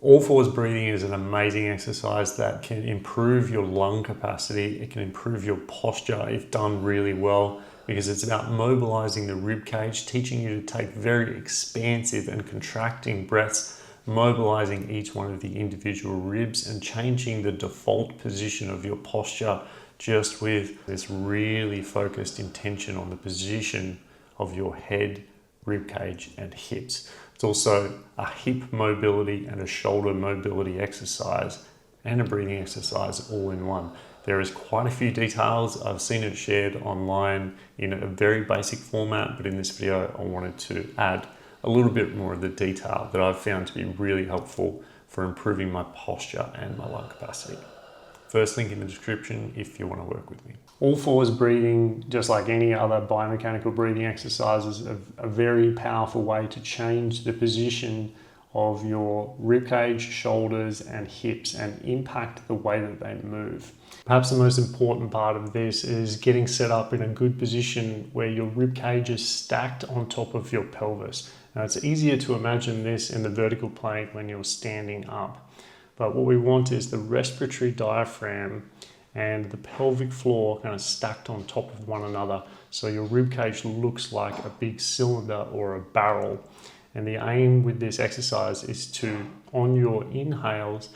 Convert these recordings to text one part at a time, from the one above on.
All fours breathing is an amazing exercise that can improve your lung capacity. It can improve your posture if done really well, because it's about mobilizing the rib cage, teaching you to take very expansive and contracting breaths, mobilizing each one of the individual ribs and changing the default position of your posture just with this really focused intention on the position of your head, rib cage and hips. It's also a hip mobility and a shoulder mobility exercise and a breathing exercise all in one. There is quite a few details. I've seen it shared online in a very basic format, but in this video I wanted to add a little bit more of the detail that I've found to be really helpful for improving my posture and my lung capacity. First link in the description if you want to work with me. All fours breathing, just like any other biomechanical breathing exercise, is a very powerful way to change the position of your ribcage, shoulders and hips and impact the way that they move. Perhaps the most important part of this is getting set up in a good position where your ribcage is stacked on top of your pelvis. Now it's easier to imagine this in the vertical plane when you're standing up. But what we want is the respiratory diaphragm and the pelvic floor kind of stacked on top of one another. So your rib cage looks like a big cylinder or a barrel. And the aim with this exercise is to, on your inhales,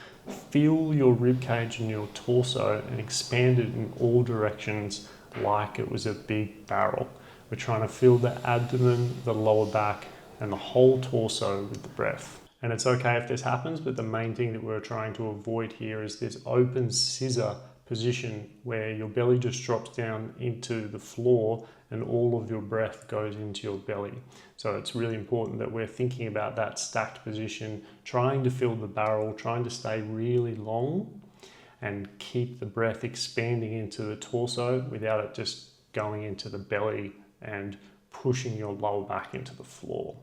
fill your rib cage and your torso and expand it in all directions like it was a big barrel. We're trying to fill the abdomen, the lower back, and the whole torso with the breath. And it's okay if this happens, but the main thing that we're trying to avoid here is this open scissor position where your belly just drops down into the floor and all of your breath goes into your belly. So it's really important that we're thinking about that stacked position, trying to fill the barrel, trying to stay really long and keep the breath expanding into the torso without it just going into the belly and pushing your lower back into the floor.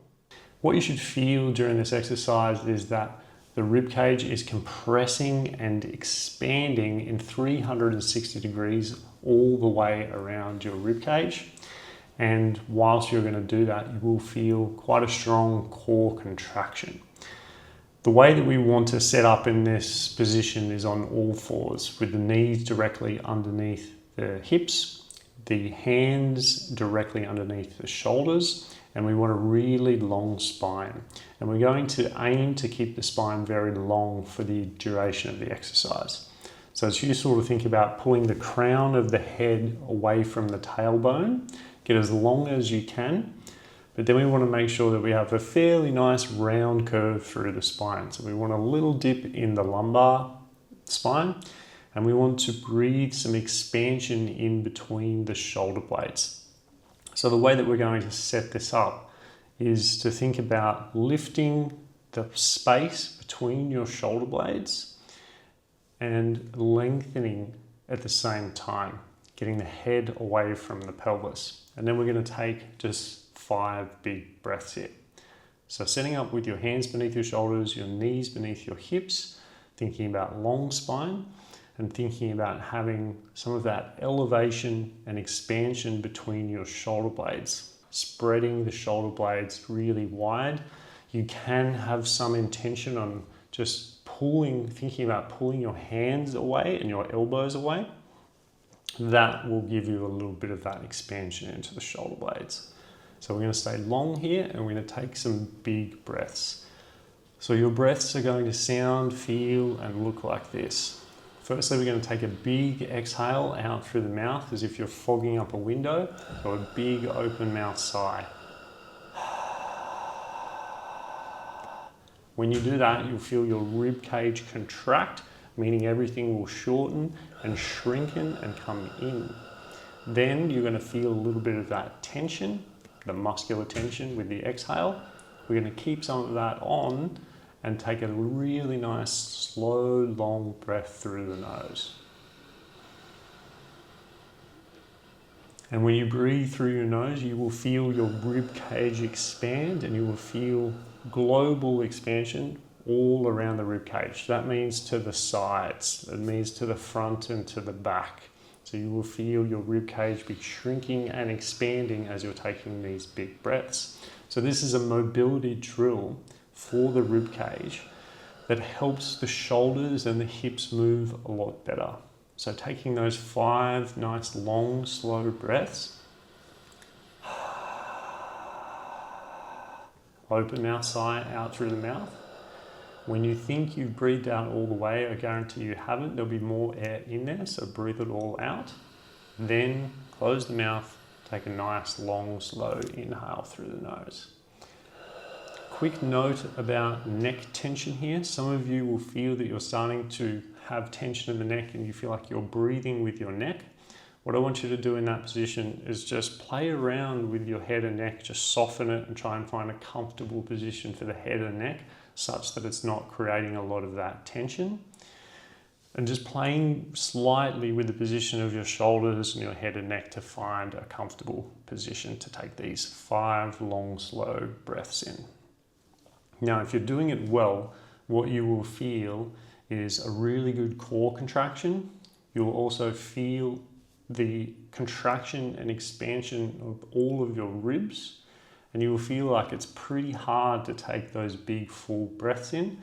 What you should feel during this exercise is that the rib cage is compressing and expanding in 360 degrees all the way around your rib cage. And whilst you're going to do that, you will feel quite a strong core contraction. The way that we want to set up in this position is on all fours, with the knees directly underneath the hips, the hands directly underneath the shoulders, and we want a really long spine. And we're going to aim to keep the spine very long for the duration of the exercise. So it's useful to think about pulling the crown of the head away from the tailbone, get as long as you can, but then we want to make sure that we have a fairly nice round curve through the spine. So we want a little dip in the lumbar spine, and we want to breathe some expansion in between the shoulder blades. So the way that we're going to set this up is to think about lifting the space between your shoulder blades and lengthening at the same time, getting the head away from the pelvis. And then we're going to take just 5 big breaths here. So setting up with your hands beneath your shoulders, your knees beneath your hips, thinking about long spine, and thinking about having some of that elevation and expansion between your shoulder blades, spreading the shoulder blades really wide. You can have some intention on just thinking about pulling your hands away and your elbows away. That will give you a little bit of that expansion into the shoulder blades. So we're going to stay long here and we're going to take some big breaths. So your breaths are going to sound, feel, and look like this. Firstly, we're going to take a big exhale out through the mouth as if you're fogging up a window, or a big open mouth sigh. When you do that, you'll feel your rib cage contract, meaning everything will shorten and shrinken and come in. Then you're going to feel a little bit of that tension, the muscular tension with the exhale. We're going to keep some of that on and take a really nice, slow, long breath through the nose. And when you breathe through your nose, you will feel your rib cage expand and you will feel global expansion all around the rib cage. That means to the sides, it means to the front and to the back. So you will feel your rib cage be shrinking and expanding as you're taking these big breaths. So this is a mobility drill for the rib cage that helps the shoulders and the hips move a lot better. So taking those 5 nice long, slow breaths. Open mouth sigh out through the mouth. When you think you've breathed out all the way, I guarantee you haven't. There'll be more air in there, so breathe it all out. Then close the mouth, take a nice long, slow inhale through the nose. Quick note about neck tension here. Some of you will feel that you're starting to have tension in the neck and you feel like you're breathing with your neck. What I want you to do in that position is just play around with your head and neck, just soften it and try and find a comfortable position for the head and neck such that it's not creating a lot of that tension. And just playing slightly with the position of your shoulders and your head and neck to find a comfortable position to take these 5 long, slow breaths in. Now, if you're doing it well, what you will feel is a really good core contraction. You'll also feel the contraction and expansion of all of your ribs, and you will feel like it's pretty hard to take those big full breaths in,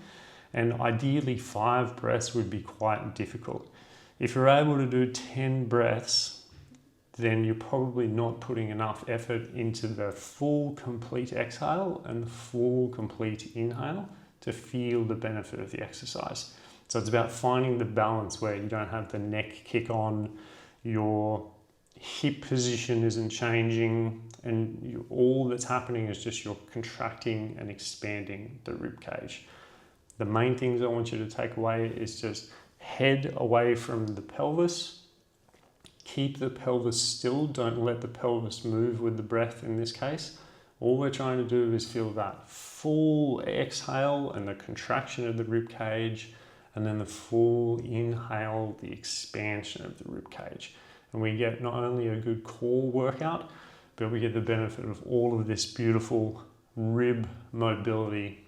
and ideally 5 breaths would be quite difficult. If you're able to do 10 breaths, then you're probably not putting enough effort into the full complete exhale and the full complete inhale to feel the benefit of the exercise. So it's about finding the balance where you don't have the neck kick on, your hip position isn't changing, and all that's happening is just you're contracting and expanding the rib cage. The main things I want you to take away is just head away from the pelvis. Keep the pelvis still. Don't let the pelvis move with the breath in this case. All we're trying to do is feel that full exhale and the contraction of the rib cage, and then the full inhale, the expansion of the rib cage. And we get not only a good core workout, but we get the benefit of all of this beautiful rib mobility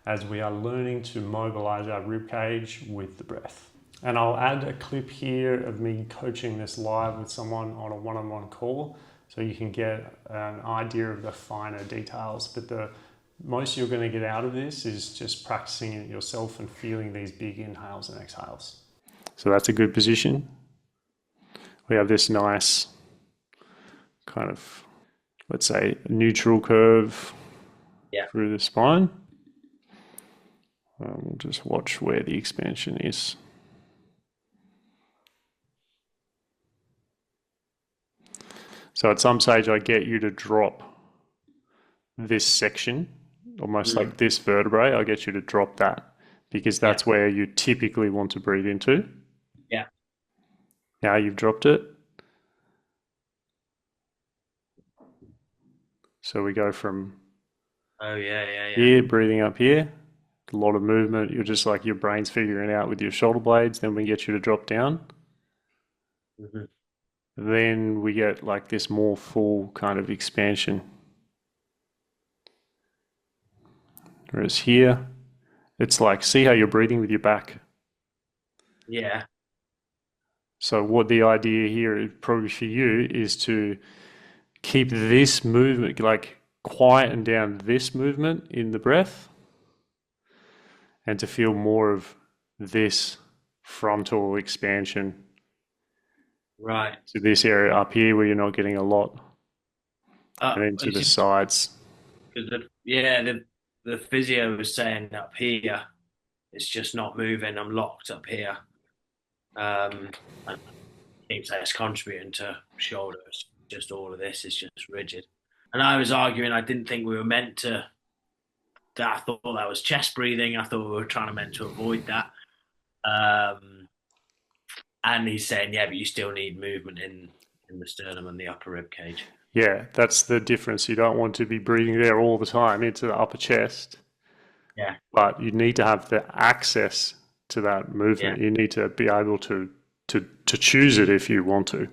as we are learning to mobilize our rib cage with the breath. And I'll add a clip here of me coaching this live with someone on a one-on-one call so you can get an idea of the finer details. But the most you're going to get out of this is just practicing it yourself and feeling these big inhales and exhales. So that's a good position. We have this nice kind of, let's say, neutral curve through the spine. We'll just watch where the expansion is. So at some stage I get you to drop this section, almost like this vertebrae. I get you to drop that because that's where you typically want to breathe into. Yeah. Now you've dropped it. So we go from here, breathing up here. A lot of movement. You're just like your brain's figuring out with your shoulder blades. Then we get you to drop down. Then we get like this more full kind of expansion. Whereas here, it's like, see how you're breathing with your back? Yeah. So what the idea here is probably for you is to keep this movement, like quieten down this movement in the breath and to feel more of this frontal expansion. Right. To this area up here where you're not getting a lot. And then to the sides. The physio was saying up here, it's just not moving. I'm locked up here. And I think that's contributing to shoulders. Just all of this is just rigid. And I was arguing, I didn't think we were meant to. I thought that was chest breathing. I thought we were meant to avoid that. And he's saying, yeah, but you still need movement in the sternum and the upper rib cage. Yeah, that's the difference. You don't want to be breathing there all the time into the upper chest. Yeah. But you need to have the access to that movement. Yeah. You need to be able to choose it if you want to.